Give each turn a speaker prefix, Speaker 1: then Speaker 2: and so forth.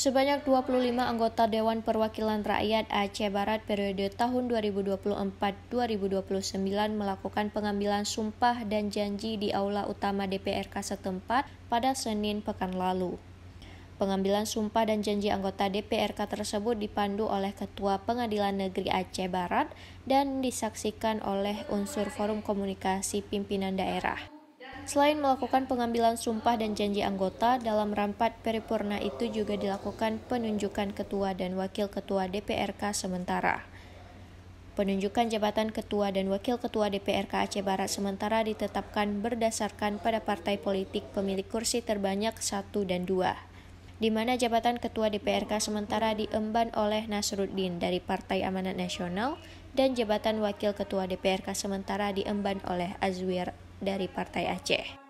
Speaker 1: Sebanyak 25 anggota Dewan Perwakilan Rakyat Aceh Barat periode tahun 2024-2029 melakukan pengambilan sumpah dan janji di Aula Utama DPRK setempat pada Senin pekan lalu. Pengambilan sumpah dan janji anggota DPRK tersebut dipandu oleh Ketua Pengadilan Negeri Aceh Barat dan disaksikan oleh unsur Forum Komunikasi Pimpinan Daerah. Selain melakukan pengambilan sumpah dan janji anggota, dalam rapat paripurna itu juga dilakukan penunjukan ketua dan wakil ketua DPRK sementara. Penunjukan jabatan ketua dan wakil ketua DPRK Aceh Barat sementara ditetapkan berdasarkan pada partai politik pemilik kursi terbanyak 1 dan 2, di mana jabatan ketua DPRK sementara diemban oleh Nasruddin dari Partai Amanat Nasional dan jabatan wakil ketua DPRK sementara diemban oleh Azwir dari Partai Aceh.